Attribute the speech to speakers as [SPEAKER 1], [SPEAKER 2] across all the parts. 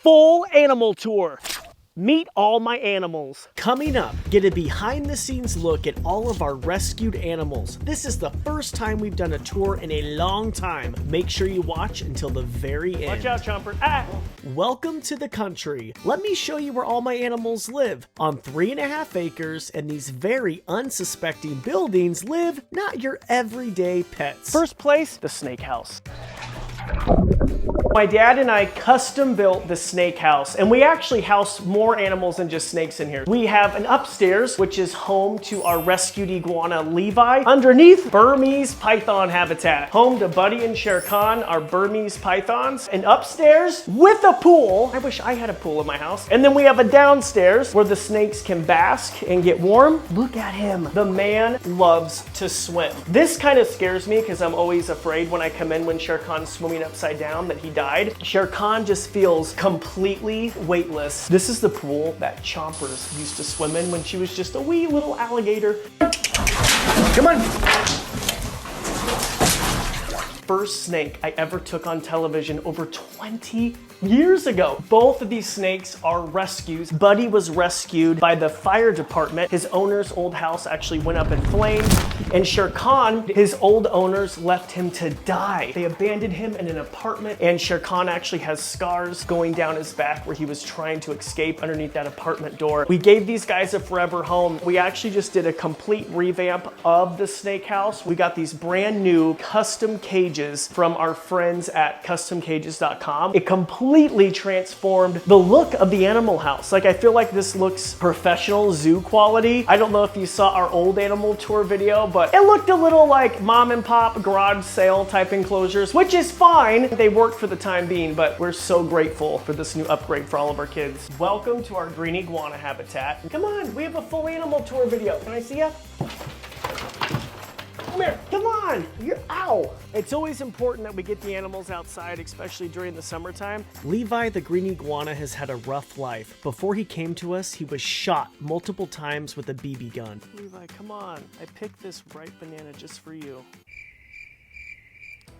[SPEAKER 1] full animal tour. Meet all my animals. Coming up, get a behind the scenes look at all of our rescued animals. This is the first time we've done a tour in a long time. Make sure you watch until the very end. Watch out, Chomper. Ah! Welcome to the country. Let me show you where all my animals live. On 3.5 acres, and these very unsuspecting buildings live not your everyday pets. First place, the snake house. My dad and I custom built the snake house, and we actually house more animals than just snakes in here. We have an upstairs, which is home to our rescued iguana, Levi. Underneath, Burmese Python habitat. Home to Buddy and Shere Khan, our Burmese pythons. And upstairs, with a pool. I wish I had a pool in my house. And then we have a downstairs where the snakes can bask and get warm. Look at him. The man loves to swim. This kind of scares me because I'm always afraid when I come in when Shere Khan's swimming upside down that he died. Shere Khan just feels completely weightless. This is the pool that Chompers used to swim in when she was just a wee little alligator. Come on. First snake I ever took on television over 20 years ago. Both of these snakes are rescues. Buddy was rescued by the fire department. His owner's old house actually went up in flames. And Shere Khan, his old owners left him to die. They abandoned him in an apartment, and Shere Khan actually has scars going down his back where he was trying to escape underneath that apartment door. We gave these guys a forever home. We actually just did a complete revamp of the snake house. We got these brand new custom cages from our friends at customcages.com. It completely transformed the look of the animal house. Like, I feel like this looks professional zoo quality. I don't know if you saw our old animal tour video, but it looked a little like mom and pop garage sale type enclosures, which is fine. They work for the time being, but we're so grateful for this new upgrade for all of our kids. Welcome to our green iguana habitat. Come on, we have a full animal tour video. Can I see ya? Come here, come on, ow. It's always important that we get the animals outside, especially during the summertime. Levi the Green Iguana has had a rough life. Before he came to us, he was shot multiple times with a BB gun. Levi, come on, I picked this ripe banana just for you.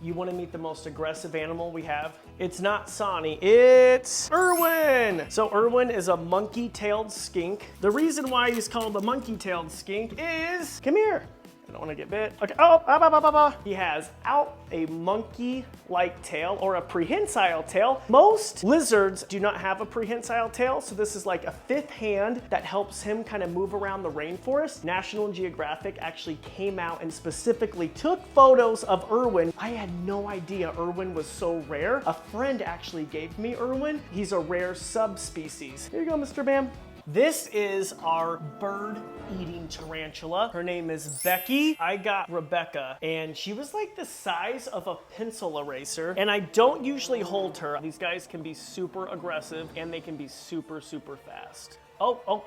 [SPEAKER 1] You want to meet the most aggressive animal we have? It's not Soni, it's Irwin. So Irwin is a monkey-tailed skink. The reason why he's called a monkey-tailed skink is, come here. I don't want to get bit. Okay, He has out a monkey-like tail or a prehensile tail. Most lizards do not have a prehensile tail, so this is like a fifth hand that helps him kind of move around the rainforest. National Geographic actually came out and specifically took photos of Irwin. I had no idea Irwin was so rare. A friend actually gave me Irwin. He's a rare subspecies. Here you go, Mr. Bam. This is our bird-eating tarantula. Her name is Becky. I got Rebecca, and she was like the size of a pencil eraser, and I don't usually hold her. These guys can be super aggressive, and they can be super, super fast. Oh.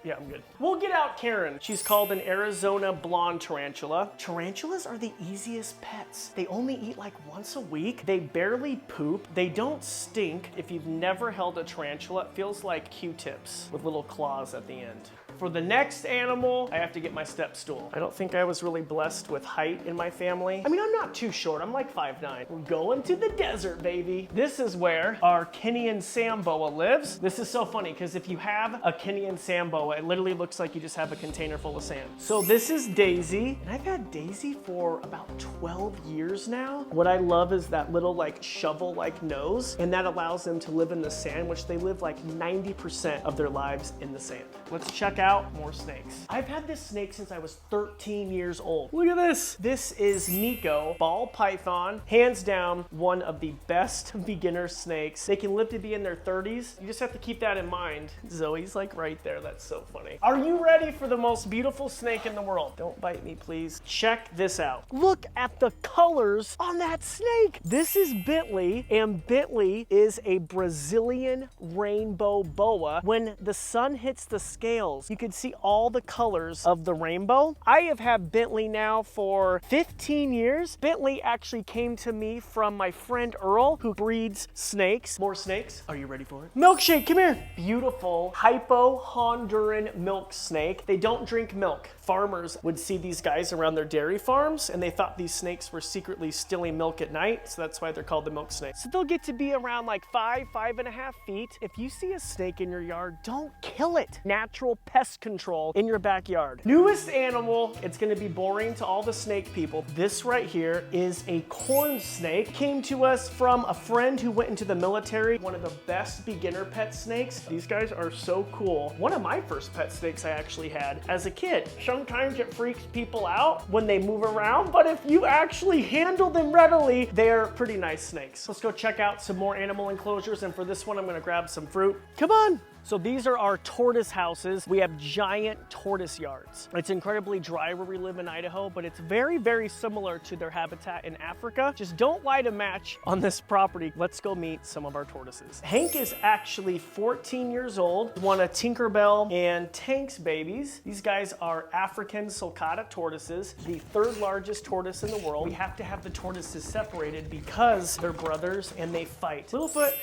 [SPEAKER 1] Yeah, I'm good. We'll get out Karen. She's called an Arizona blonde tarantula. Tarantulas are the easiest pets. They only eat like once a week. They barely poop. They don't stink. If you've never held a tarantula, it feels like Q-tips with little claws at the end. For the next animal, I have to get my step stool. I don't think I was really blessed with height in my family. I mean, I'm not too short. I'm like 5'9". We're going to the desert, baby. This is where our Kenyan Samboa lives. This is so funny because if you have a Kenyan Samboa, it literally looks like you just have a container full of sand. So this is Daisy, and I've had Daisy for about 12 years now. What I love is that little like shovel-like nose, and that allows them to live in the sand, which they live like 90% of their lives in the sand. Let's check out more snakes. I've had this snake since I was 13 years old. Look at this. This is Nico, ball python. Hands down, one of the best beginner snakes. They can live to be in their 30s. You just have to keep that in mind. Zoe's like right there. That's so funny. Are you ready for the most beautiful snake in the world? Don't bite me, please. Check this out. Look at the colors on that snake. This is Bentley, and Bentley is a Brazilian rainbow boa. When the sun hits the scales, you can see all the colors of the rainbow. I have had Bentley now for 15 years. Bentley actually came to me from my friend Earl, who breeds snakes. More snakes? Are you ready for it? Milkshake, come here. Beautiful Hypo-Honduran milk snake. They don't drink milk. Farmers would see these guys around their dairy farms, and they thought these snakes were secretly stealing milk at night, so that's why they're called the milk snakes. So they'll get to be around like 5.5 feet. If you see a snake in your yard, don't kill it. Natural pest control in your backyard. Newest animal, it's gonna be boring to all the snake people. This right here is a corn snake. Came to us from a friend who went into the military. One of the best beginner pet snakes. These guys are so cool. One of my first pet snakes I actually had as a kid. Sometimes it freaks people out when they move around, but if you actually handle them readily, they're pretty nice snakes. Let's go check out some more animal enclosures, and for this one, I'm gonna grab some fruit. Come on! So these are our tortoise houses. We have giant tortoise yards. It's incredibly dry where we live in Idaho, but it's very, very similar to their habitat in Africa. Just don't light a match on this property. Let's go meet some of our tortoises. Hank is actually 14 years old, one of Tinkerbell and Tank's babies. These guys are African Suata tortoises, the third largest tortoise in the world. We have to have the tortoises separated because they're brothers and they fight. Littlefoot.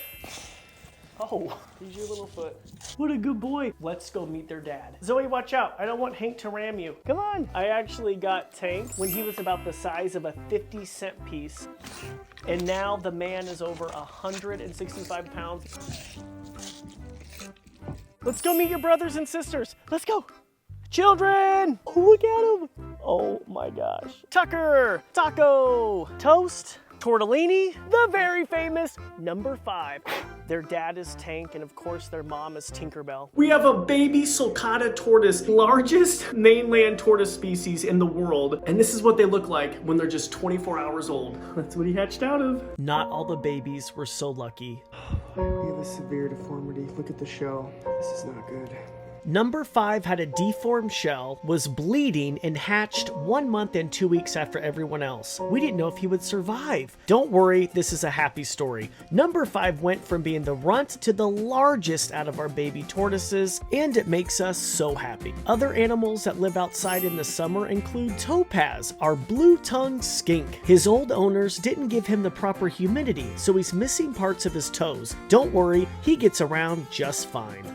[SPEAKER 1] Oh, he's your little foot. What a good boy. Let's go meet their dad. Zoe, watch out. I don't want Hank to ram you. Come on. I actually got Tank when he was about the size of a 50-cent piece. And now the man is over 165 pounds. Let's go meet your brothers and sisters. Let's go. Children. Oh, look at him. Oh my gosh. Tucker, Taco, Toast, Tortellini, the very famous number 5. Their dad is Tank, and of course their mom is Tinkerbell. We have a baby Suata tortoise, largest mainland tortoise species in the world. And this is what they look like when they're just 24 hours old. That's what he hatched out of. Not all the babies were so lucky. We have a severe deformity. Look at the shell. This is not good. Number 5 had a deformed shell, was bleeding, and hatched 1 month and 2 weeks after everyone else. We didn't know if he would survive. Don't worry, this is a happy story. Number 5 went from being the runt to the largest out of our baby tortoises, and it makes us so happy. Other animals that live outside in the summer include Topaz, our blue-tongued skink. His old owners didn't give him the proper humidity, so he's missing parts of his toes. Don't worry, he gets around just fine.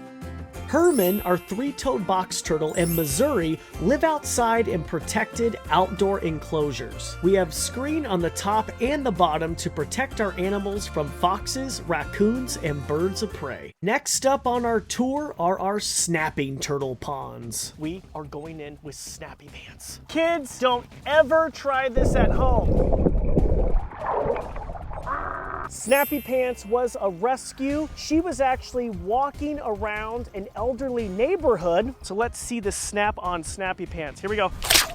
[SPEAKER 1] Herman, our 3-toed box turtle, and Missouri live outside in protected outdoor enclosures. We have screen on the top and the bottom to protect our animals from foxes, raccoons, and birds of prey. Next up on our tour are our snapping turtle ponds. We are going in with Snappy Pants. Kids, don't ever try this at home. Snappy Pants was a rescue. She was actually walking around an elderly neighborhood. So let's see the snap on Snappy Pants. Here we go.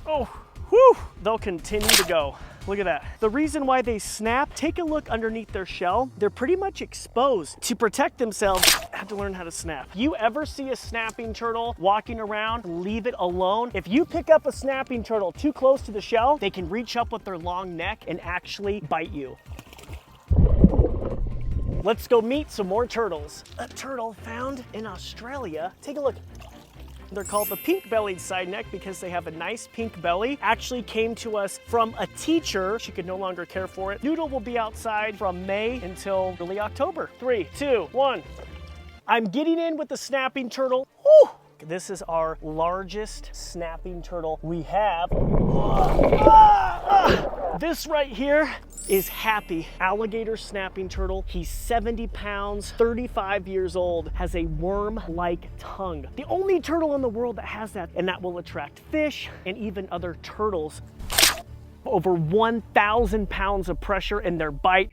[SPEAKER 1] Oh, whew. They'll continue to go. Look at that. The reason why they snap, take a look underneath their shell. They're pretty much exposed. To protect themselves, have to learn how to snap. You ever see a snapping turtle walking around, leave it alone? If you pick up a snapping turtle too close to the shell, they can reach up with their long neck and actually bite you. Let's go meet some more turtles. A turtle found in Australia. Take a look. They're called the pink-bellied sideneck because they have a nice pink belly. Actually came to us from a teacher. She could no longer care for it. Noodle will be outside from May until early October. 3, 2, 1. I'm getting in with the snapping turtle. Whew. This is our largest snapping turtle we have. This right here is Happy, alligator snapping turtle. He's 70 pounds, 35 years old, has a worm-like tongue. The only turtle in the world that has that, and that will attract fish and even other turtles. Over 1,000 pounds of pressure in their bite.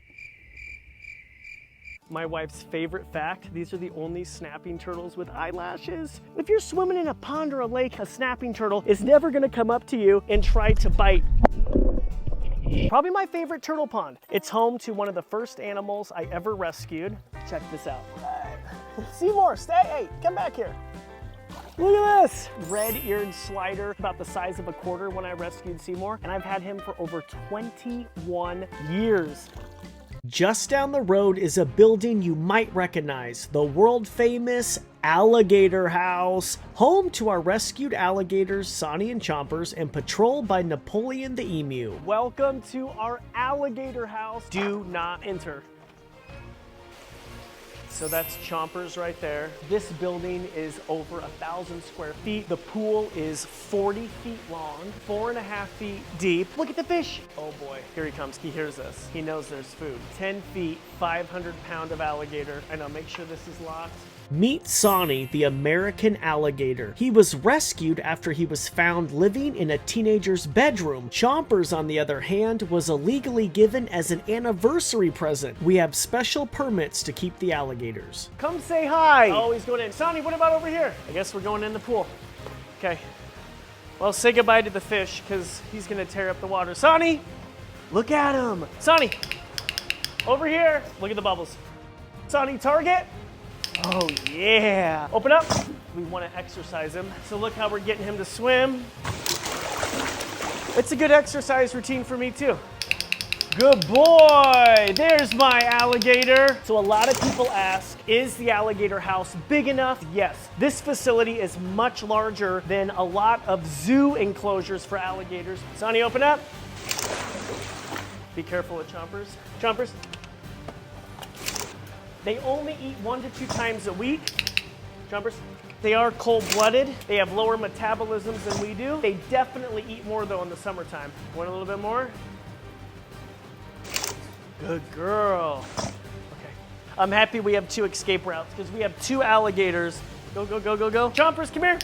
[SPEAKER 1] My wife's favorite fact, these are the only snapping turtles with eyelashes. If you're swimming in a pond or a lake, a snapping turtle is never gonna come up to you and try to bite. Probably my favorite turtle pond. It's home to one of the first animals I ever rescued. Check this out. Seymour, stay, hey, come back here. Look at this! Red-eared slider, about the size of a quarter when I rescued Seymour, and I've had him for over 21 years. Just down the road is a building you might recognize, the world-famous Alligator House, home to our rescued alligators, Soni and Chompers, and patrolled by Napoleon the emu. Welcome to our Alligator House. Do not enter. So that's Chompers right there. This building is over 1,000 square feet. The pool is 40 feet long, 4.5 feet deep. Look at the fish. Oh boy, here he comes. He hears us. He knows there's food. 10 feet, 500 pound of alligator. I know, make sure this is locked. Meet Soni, the American alligator. He was rescued after he was found living in a teenager's bedroom. Chompers, on the other hand, was illegally given as an anniversary present. We have special permits to keep the alligators. Come say hi. Oh, he's going in. Soni, what about over here? I guess we're going in the pool. Okay. Well, say goodbye to the fish because he's going to tear up the water. Soni, look at him. Soni, over here. Look at the bubbles. Soni, target. Oh yeah! Open up. We want to exercise him. So look how we're getting him to swim. It's a good exercise routine for me too. Good boy! There's my alligator. So a lot of people ask, is the Alligator House big enough? Yes. This facility is much larger than a lot of zoo enclosures for alligators. Soni, open up. Be careful with Chompers. Chompers. They only eat 1 to 2 times a week. Chompers. They are cold-blooded. They have lower metabolisms than we do. They definitely eat more though in the summertime. Want a little bit more? Good girl. Okay. I'm happy we have 2 escape routes because we have 2 alligators. Go, go, go, go, go. Chompers, come here.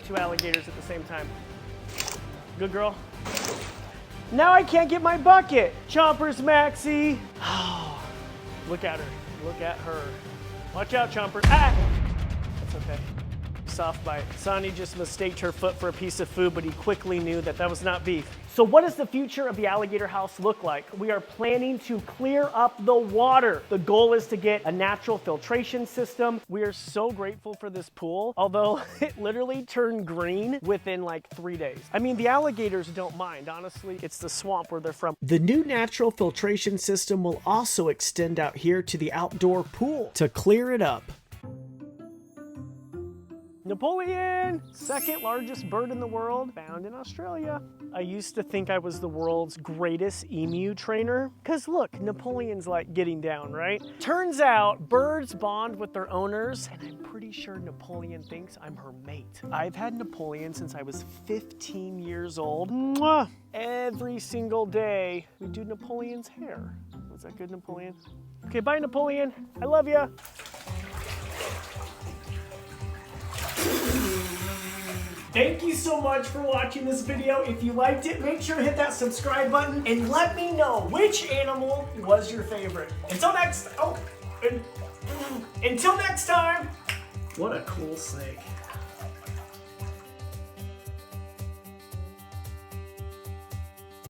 [SPEAKER 1] 2 alligators at the same time. Good girl. Now I can't get my bucket. Chompers, Maxey. Oh, look at her. Look at her. Watch out, Chomper. Ah! That's okay. Soft bite. Soni just mistaked her foot for a piece of food, but he quickly knew that that was not beef. So what does the future of the Alligator House look like? We are planning to clear up the water. The goal is to get a natural filtration system. We are so grateful for this pool, although it literally turned green within like 3 days. I mean, the alligators don't mind, honestly. It's the swamp where they're from. The new natural filtration system will also extend out here to the outdoor pool to clear it up. Napoleon, 2nd largest bird in the world, found in Australia. I used to think I was the world's greatest emu trainer. Cause look, Napoleon's like getting down, right? Turns out birds bond with their owners, and I'm pretty sure Napoleon thinks I'm her mate. I've had Napoleon since I was 15 years old. Mwah! Every single day, we do Napoleon's hair. Was that good, Napoleon? Okay, bye, Napoleon. I love ya. Thank you so much for watching this video. If you liked it, make sure to hit that subscribe button and let me know which animal was your favorite. Until next time. What a cool snake.